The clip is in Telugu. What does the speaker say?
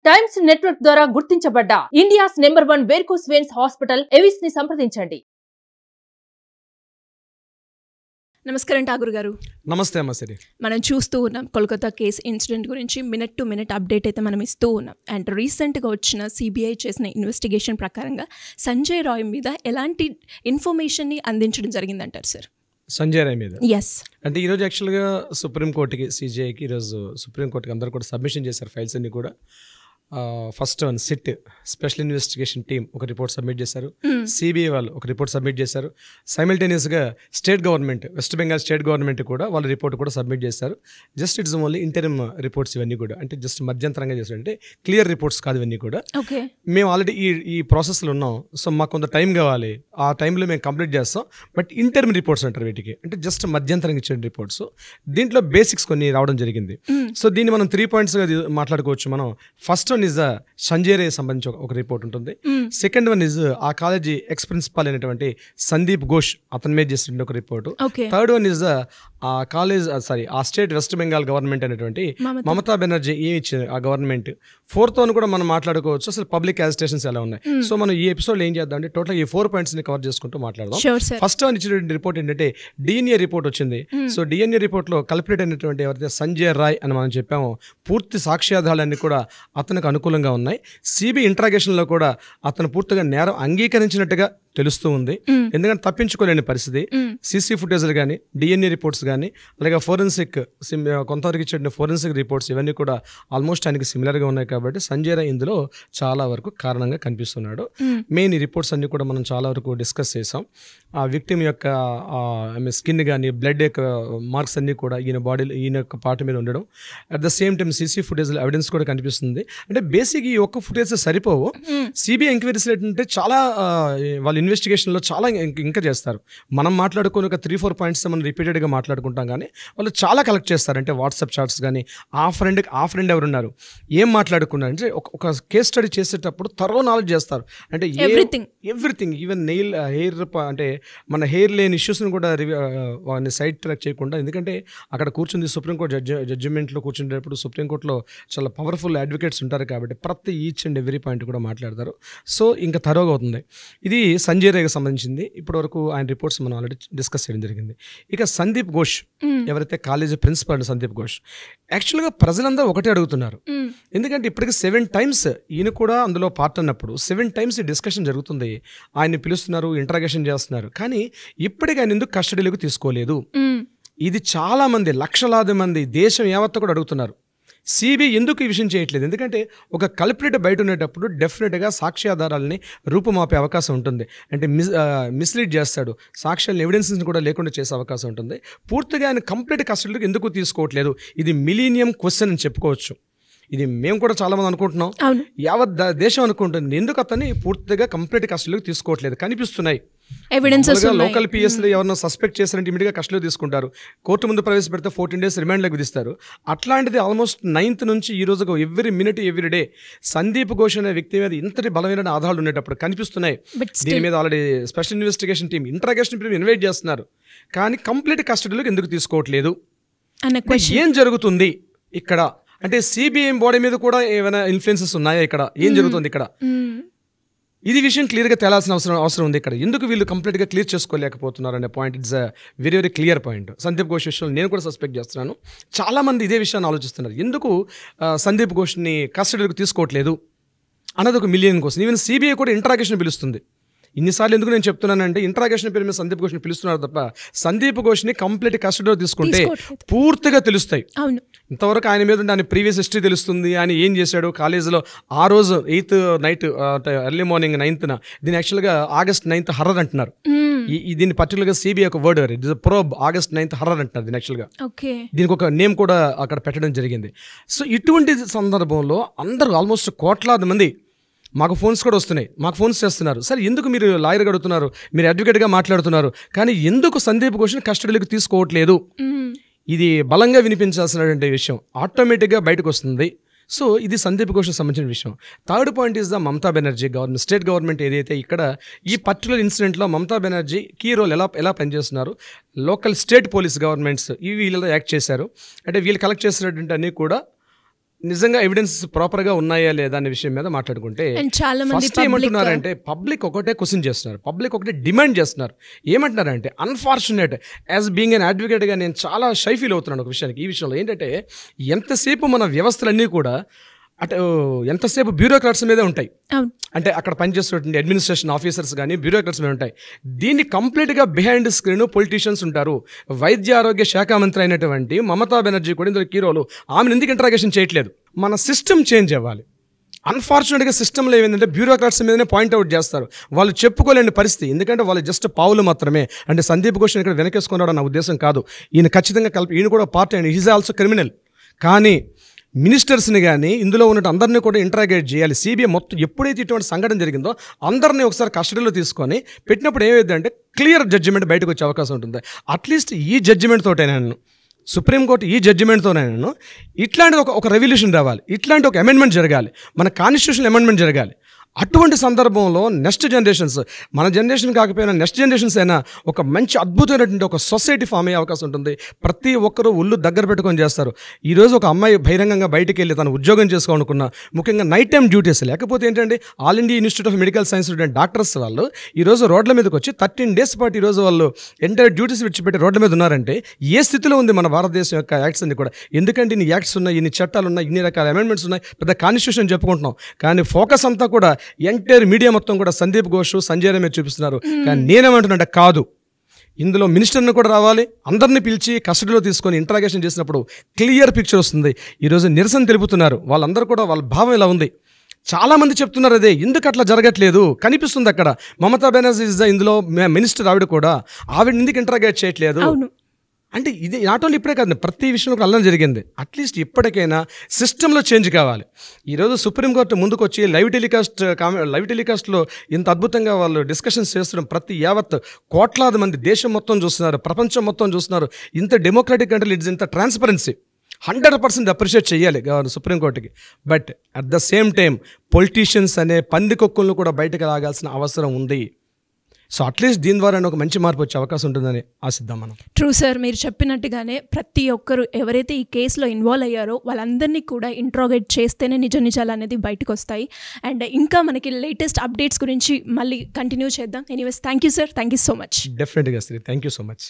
టైమ్స్ నెట్వర్క్ ద్వారా గుర్తించబడ్డ India's number 1 varicose veins hospital Avis ని సంప్రదించండి. నమస్కారం ఠాగూర్ గారు. నమస్తే అమ్మ. సరే, మనం చూస్తూ ఉన్నాం కోల్కతా కేసు ఇన్సిడెంట్ గురించి మినిట్ టు మినిట్ అప్డేట్ అయితే మనం ఇస్తూ ఉన్నాం. అండ్ రీసెంట్గా వచ్చిన సిబిఐ చేసిన ఇన్వెస్టిగేషన్ ప్రకారంగా సంజయ్ రాయ్ మీద ఎలాంటి ఇన్ఫర్మేషన్ని అందించడం జరిగిందంటారు సార్? సంజయ్ రాయ్ మీద ఎస్ అంటే ఈరోజు యాక్చువల్గా సుప్రీంకోర్టుకి సిజేఐకి ఈరోజు సుప్రీంకోర్టుకి అందరూ కూడా సబ్మిషన్ చేశారు ఫైల్స్ అన్ని కూడా. First one SIT special investigation team ఒక రిపోర్ట్ సబ్మిట్ చేశారు, సిబిఐ వాళ్ళు ఒక రిపోర్ట్ సబ్మిట్ చేశారు, సైమల్టేనియస్గా state government West Bengal state government కూడా వాళ్ళ రిపోర్ట్ కూడా సబ్మిట్ చేశారు. Just it's only interim reports ఇవన్నీ కూడా, అంటే జస్ట్ మధ్యంతరంగా చేశారు, అంటే క్లియర్ రిపోర్ట్స్ కాదు ఇవన్నీ కూడా. మేము ఆల్రెడీ ఈ ప్రాసెస్లో ఉన్నాం, సో మాకు కొంత టైం కావాలి, ఆ టైంలో మేము కంప్లీట్ చేస్తాం. బట్ ఇంటరిమ్ రిపోర్ట్స్ అంటారు వీటికి, అంటే జస్ట్ మధ్యంతరంగా ఇచ్చిన రిపోర్ట్స్. దీంట్లో బేసిక్స్ కొన్ని రావడం జరిగింది. సో దీన్ని మనం 3 పాయింట్స్గా మాట్లాడుకోవచ్చు. మనం ఫస్ట్ వన్ ఇస్ సంజయ్ రే సంబంధించి ఒక రిపోర్ట్ ఉంటుంది. సెకండ్ వన్ ఇస్ ఆ కాలేజీ ఎక్స్ ప్రిన్సిపాల్ అయినటువంటి సందీప్ ఘోష్ అతని మీద చేసిన ఒక రిపోర్టు. థర్డ్ వన్ ఇస్ ఆ కాలేజ్ ఆ స్టేట్ వెస్ట్ బెంగాల్ గవర్నమెంట్ అనేటువంటి మమతా బెనర్జీ ఏమి ఇచ్చింది ఆ గవర్నమెంట్. ఫోర్త్ వన్ కూడా మనం మాట్లాడుకోవచ్చు, అసలు పబ్లిక్ యాజిటేషన్స్ ఎలా ఉన్నాయి. సో మనం ఈ ఎపిసోడ్ ఏం చేద్దాం అంటే టోటల్ ఈ 4 పాయింట్స్ ని కవర్ చేసుకుంటూ మాట్లాడదాం. ఫస్ట్ వన్ ఇచ్చిన రిపోర్ట్ ఏంటంటే డిఎన్ఏ రిపోర్ట్ వచ్చింది. సో డిఎన్ఏ రిపోర్ట్ లో కల్పిటెడ్ అయినటువంటి ఎవరైతే సంజయ్ రాయ్ అని మనం చెప్పామో పూర్తి సాక్ష్యాధారాలన్నీ కూడా అతనికి అనుకూలంగా ఉన్నాయి. సిబిఐ ఇంట్రాగేషన్లో కూడా అతను పూర్తిగా నేరం అంగీకరించినట్టుగా తెలుస్తూ ఉంది. ఎందుకంటే తప్పించుకోలేని పరిస్థితి. సీసీ ఫుటేజ్లు కానీ, డిఎన్ఏ రిపోర్ట్స్ కానీ, అలాగే ఫోరెన్సిక్ కొంతవరకు ఇచ్చిన ఫోరెన్సిక్ రిపోర్ట్స్ ఇవన్నీ కూడా ఆల్మోస్ట్ ఆయనకి సిమిలర్గా ఉన్నాయి. కాబట్టి సంజయ్ రాయ్ ఇందులో చాలా వరకు కారణంగా కనిపిస్తున్నాడు. మెయిన్ ఈ రిపోర్ట్స్ అన్ని కూడా మనం చాలా వరకు డిస్కస్ చేసాం. ఆ విక్టిమ్ యొక్క స్కిన్ కానీ, బ్లడ్ యొక్క మార్క్స్ అన్నీ కూడా ఈయన యొక్క పార్ట్ మీద ఉండడం, at the same time CC ఫుటేజ్లో ఎవిడెన్స్ కూడా కనిపిస్తుంది. అంటే బేసిక్ ఈ ఒక్క ఫుటేజ్ సరిపోవు. సిబిఐ ఎంక్వైరీస్ ఏంటంటే చాలా వాళ్ళ ఇన్వెస్టిగేషన్లో చాలా ఇంకా చేస్తారు. మనం మాట్లాడుకుని ఒక 3-4 పాయింట్స్ మనం రిపీటెడ్గా మాట్లాడుకుంటాం, కానీ వాళ్ళు చాలా కలెక్ట్ చేస్తారు. అంటే వాట్సాప్ చాట్స్ కానీ, ఆ ఫ్రెండ్ ఎవరున్నారు, ఏం మాట్లాడుకున్నారు, అంటే ఒక కేస్ స్టడీ చేసేటప్పుడు థరో నాలెడ్జ్ చేస్తారు. అంటే ఎవ్రీథింగ్ ఈవెన్ హెయిర్ అంటే మన హెయిర్ లేని ఇష్యూస్ని కూడా వాళ్ళని సైడ్ ట్రాక్ చేయకుండా, ఎందుకంటే అక్కడ కూర్చుంది సుప్రీంకోర్టు జడ్జిమెంట్లో కూర్చునేటప్పుడు సుప్రీంకోర్టులో చాలా పవర్ఫుల్ అడ్వకేట్స్ ఉంటారు కాబట్టి ప్రతి ఈచ్ అండ్ ఎవ్రీ పాయింట్ కూడా మాట్లాడతారు. సో ఇంకా థరోగా అవుతుంది. ఇది సంజయ్ రాయ్కి సంబంధించింది. ఇప్పటి వరకు ఆయన రిపోర్ట్స్ మనం ఆల్రెడీ డిస్కస్ చేయడం జరిగింది. ఇక సందీప్ ఘోష్ ఎవరైతే కాలేజీ ప్రిన్సిపల్ సందీప్ ఘోష్, యాక్చువల్గా ప్రజలందరూ ఒకటే అడుగుతున్నారు. ఎందుకంటే ఇప్పటికి 7 times ఈయన కూడా అందులో పార్ట్ అన్నప్పుడు 7 times ఈ డిస్కషన్ జరుగుతుంది. ఆయన్ని పిలుస్తున్నారు, ఇంటరాగేషన్ చేస్తున్నారు, కానీ ఇప్పటికీ ఆయన ఎందుకు కస్టడీలోకి తీసుకోలేదు? ఇది చాలా మంది, లక్షలాది మంది దేశం యావత్తు కూడా అడుగుతున్నారు. సిబిఐ ఎందుకు ఈ విషయం చేయట్లేదు? ఎందుకంటే ఒక కల్ప్రిట్ బయట ఉండేటప్పుడు డెఫినెట్గా సాక్ష్యాధారాలని రూపుమాపే అవకాశం ఉంటుంది. అంటే మిస్లీడ్ చేస్తాడు, సాక్ష్యాలను ఎవిడెన్సెస్ని కూడా లేకుండా చేసే అవకాశం ఉంటుంది. పూర్తిగా ఆయన కంప్లీట్ కస్టడీలోకి ఎందుకు తీసుకోవట్లేదు? ఇది మిలీనియం క్వశ్చన్ అని చెప్పుకోవచ్చు. ఇది మేము కూడా చాలా మంది అనుకుంటున్నాం, యావత్ దేశం అనుకుంటుంది. ఎందుకు అతన్ని పూర్తిగా కంప్లీట్ కస్టడీలోకి తీసుకోవట్లేదు? కనిపిస్తున్నాయి ఎవిడెన్సెస్. లోకల్ పిఎస్లో ఎవరైనా సస్పెక్ట్ చేశారంటే ఇమీడియట్గా కస్టడీలో తీసుకుంటారు, కోర్టు ముందు ప్రవేశపెడితే 14 days రిమాండ్లోకి విధిస్తారు. అట్లాంటిది ఆల్మోస్ట్ 9th నుంచి ఈ రోజుకు every minute every day Sandeep Ghosh అనే వ్యక్తి మీద ఇంతటి బలమైన ఆధారాలు ఉండేటప్పుడు కనిపిస్తున్నాయి. దీని మీద already special investigation team, interrogation team invite చేస్తున్నారు, కానీ కంప్లీట్ కస్టడీలోకి ఎందుకు తీసుకోవట్లేదు? ఏం జరుగుతుంది ఇక్కడ? అంటే సిబిఐ బాడీ మీద కూడా ఏమైనా ఇన్ఫ్లుయెన్సెస్ ఉన్నాయా? ఇక్కడ ఏం జరుగుతుంది? ఇక్కడ ఇది విషయం క్లియర్గా తేలాల్సిన అవసరం ఉంది. ఇక్కడ ఎందుకు వీళ్ళు కంప్లీట్గా క్లియర్ చేసుకోలేకపోతున్నారు అనే point it's very very clear point. Sandeep Ghosh విషయంలో నేను కూడా సస్పెక్ట్ చేస్తున్నాను. చాలామంది ఇదే విషయాన్ని ఆలోచిస్తున్నారు, ఎందుకు సందీప్ ఘోష్ని కస్టడీలోకి తీసుకోవట్లేదు అన్నది ఒక మిలియన్ కోసం. ఈవెన్ సిబిఐ కూడా ఇంటరాగేషన్ పిలుస్తుంది. ఇన్నిసార్లు ఎందుకు నేను చెప్తున్నానంటే ఇంట్రాగేషన్ పేరు మీద సందీప్ ఘోష్ని పిలుస్తున్నారు తప్ప సందీప్ ఘోష్ని కంప్లీట్ కస్టడీలో తీసుకుంటే పూర్తిగా తెలుస్తాయి. ఇంతవరకు ఆయన మీద ఆయన ప్రీవియస్ హిస్టరీ తెలుస్తుంది, ఆయన ఏం చేశాడు కాలేజీలో ఆ రోజు 8th night early morning 9th. దీని యాక్చువల్గా August 9th హర్రర్ అంటున్నారు. దీన్ని పర్టికులర్గా సిబిఐ ఒక word, it is probe August 9th horror అంటున్నారు. దీని యాక్చువల్గా దీనికి ఒక నేమ్ కూడా అక్కడ పెట్టడం జరిగింది. సో ఇటువంటి సందర్భంలో అందరూ ఆల్మోస్ట్ కోట్లాది మంది మాకు ఫోన్స్ కూడా వస్తున్నాయి, మాకు ఫోన్స్ చేస్తున్నారు, సార్ ఎందుకు మీరు లాయర్గా అడుగుతున్నారు, మీరు అడ్వకేట్గా మాట్లాడుతున్నారు, కానీ ఎందుకు సందీప్ ఘోష్ని కస్టడీలోకి తీసుకోవట్లేదు? ఇది బలంగా వినిపించాల్సినటువంటి విషయం, ఆటోమేటిక్గా బయటకు వస్తుంది. సో ఇది సందీప్ ఘోష్కి సంబంధించిన విషయం. Third point is the Mamata Banerjee government, state government ఏదైతే ఇక్కడ ఈ పర్టికులర్ ఇన్సిడెంట్లో మమతా బెనర్జీ కీ రోల్ ఎలా పనిచేస్తున్నారు, లోకల్ స్టేట్ పోలీస్ గవర్నమెంట్స్ వీళ్ళలో యాక్ట్ చేశారు. అంటే వీళ్ళు కలెక్ట్ చేసినటువంటి అన్నీ కూడా నిజంగా ఎవిడెన్స్ ప్రాపర్గా ఉన్నాయా లేదా అనే విషయం మీద మాట్లాడుకుంటే And చాలా మంది ఫస్ట్ ఏమంటున్నారంటే పబ్లిక్ ఒకటే క్వశ్చన్ చేస్తున్నారు, పబ్లిక్ ఒకటే డిమాండ్ చేస్తున్నారు. ఏమంటున్నారంటే అన్ఫార్చునేట్ యాజ్ బీయింగ్ అన్ అడ్వకేట్గా నేను చాలా షై ఫీల్ అవుతున్నాను ఒక విషయానికి. ఈ విషయంలో ఏంటంటే ఎంతసేపు మన వ్యవస్థలన్నీ కూడా ఎంతసేపు బ్యూరోక్రాట్స్ మీదే ఉంటాయి. అంటే అక్కడ పనిచేస్తున్నటువంటి అడ్మినిస్ట్రేషన్ ఆఫీసర్స్ కానీ బ్యూరోక్రాట్స్ మీద ఉంటాయి. దీన్ని కంప్లీట్గా బిహైండ్ స్క్రీన్ పొలిటీషియన్స్ ఉంటారు. వైద్య ఆరోగ్య శాఖ మంత్రి అయినటువంటి మమతా బెనర్జీ కూడా ఇందులో కీ రోల్. ఆమెను ఎందుకు ఇంటరాగేషన్ చేయట్లేదు? మన సిస్టమ్ చేంజ్ అవ్వాలి. అన్ఫార్చునేట్గా సిస్టంలో ఏమైందంటే బ్యూరోక్రాట్స్ మీదనే పాయింట్అవుట్ చేస్తారు. వాళ్ళు చెప్పుకోలేని పరిస్థితి, ఎందుకంటే వాళ్ళు జస్ట్ పావులు మాత్రమే. అంటే సందీప్ ఘోష్ ఇక్కడ వెనకేసుకున్నాడు అన్న ఉద్దేశం కాదు. ఈయన ఖచ్చితంగా ఈయన కూడా part and is also criminal. కానీ మినిస్టర్స్ని కానీ ఇందులో ఉన్నట్టు అందరినీ కూడా ఇంటరాగేట్ చేయాలి. సిబిఐ మొత్తం ఎప్పుడైతే ఇటువంటి సంఘటన జరిగిందో అందరినీ ఒకసారి కస్టడీలో తీసుకొని పెట్టినప్పుడు ఏమైందంటే క్లియర్ జడ్జిమెంట్ బయటకు వచ్చే అవకాశం ఉంటుంది. అట్లీస్ట్ ఈ జడ్జిమెంట్ తోటైనాను, సుప్రీంకోర్టు ఈ జడ్జిమెంట్తోనైనాను ఇట్లాంటిది ఒక రెవల్యూషన్ రావాలి, ఇట్లాంటి ఒక అమెండ్మెంట్ జరగాలి, మన కాన్స్టిట్యూషన్ అమెండ్మెంట్ జరగాలి. అటువంటి సందర్భంలో నెక్స్ట్ జనరేషన్స్, మన జనరేషన్ కాకపోయినా నెక్స్ట్ జనరేషన్స్ అయినా ఒక మంచి అద్భుతమైనటువంటి ఒక సొసైటీ ఫామ్ అయ్యే అవకాశం ఉంటుంది. ప్రతి ఒక్కరూ ఒళ్ళు దగ్గర పెట్టుకొని చేస్తారు. ఈరోజు ఒక అమ్మాయి బహిరంగంగా బయటికి వెళ్ళి తను ఉద్యోగం చేసుకోవాలనుకున్న, ముఖ్యంగా నైట్ టైం డ్యూటీస్, లేకపోతే ఏంటంటే all India institute of medical science doctors వాళ్ళు ఈరోజు రోడ్ల మీదకి వచ్చి 13 days పాటు ఈరోజు వాళ్ళు ఎంటైర్ డ్యూటీస్ విడిచిపెట్టి రోడ్ల మీద ఉన్నారంటే ఏ స్థితిలో ఉంది మన భారతదేశం యొక్క యాక్ట్స్ అన్ని కూడా? ఎందుకంటే ఇన్ని యాక్ట్స్ ఉన్నాయి, ఇన్ని చట్టాలు ఉన్నాయి, ఇన్ని రకాల అమెండ్మెంట్స్ ఉన్నాయి, పెద్ద కాన్స్టిట్యూషన్ చెప్పుకుంటున్నాం. కానీ ఫోకస్ అంతా కూడా ఎంటైర్ మీడియా మొత్తం కూడా సందీప్ ఘోష్, సంజయ్ రాయ్ మీద చూపిస్తున్నారు. కానీ నేనేమంటున్నా కాదు, ఇందులో మినిస్టర్ని కూడా రావాలి, అందరినీ పిలిచి కస్టడీలో తీసుకొని ఇంటరాగేషన్ చేసినప్పుడు క్లియర్ పిక్చర్ వస్తుంది. ఈరోజు నిరసన తెలుపుతున్నారు వాళ్ళందరూ కూడా, వాళ్ళ భావం ఇలా ఉంది. చాలామంది చెప్తున్నారు అదే, ఎందుకు అట్లా జరగట్లేదు కనిపిస్తుంది అక్కడ. మమతా బెనర్జీ ఇస్ ఇందులో మినిస్టర్, ఆవిడ కూడా, ఆవిడ ఎందుకు ఇంటరాగేట్ చేయట్లేదు అంటే ఇది నాట్ ఓన్లీ ఇప్పుడే కాదు, ప్రతి విషయంలో అల్లం జరిగింది. అట్లీస్ట్ ఇప్పటికైనా సిస్టంలో చేంజ్ కావాలి. ఈరోజు సుప్రీంకోర్టు ముందుకు వచ్చి లైవ్ టెలికాస్ట్లో ఇంత అద్భుతంగా వాళ్ళు డిస్కషన్స్ చేస్తడం ప్రతి యావత్ కోట్లాది మంది దేశం మొత్తం చూస్తున్నారు, ప్రపంచం మొత్తం చూస్తున్నారు. ఇంత డెమోక్రాటిక్ కంట్రీ, ఇట్స్ ఇంత ట్రాన్స్పరెన్సీ 100% అప్రిషియేట్ చేయాలి సుప్రీంకోర్టుకి. But at the same time politicians అనే పందికొక్కులను కూడా బయటకు లాగాల్సిన అవసరం ఉంది. సో అట్లీస్ట్ దీని ద్వారా ఒక మంచి మార్పు వచ్చే అవకాశం ఉంటుందని ఆశిద్దాం మనం. ట్రూ సార్, మీరు చెప్పినట్టుగానే ప్రతి ఒక్కరు ఎవరైతే ఈ కేసులో ఇన్వాల్వ్ అయ్యారో వాళ్ళందరినీ కూడా ఇంట్రాగేట్ చేస్తేనే నిజాలు అనేది బయటకు వస్తాయి. అండ్ ఇంకా మనకి లేటెస్ట్ అప్డేట్స్ గురించి మళ్ళీ కంటిన్యూ చేద్దాం. Anyways thank you sir, thank you so much. డెఫినెట్గా Sri, thank you so much.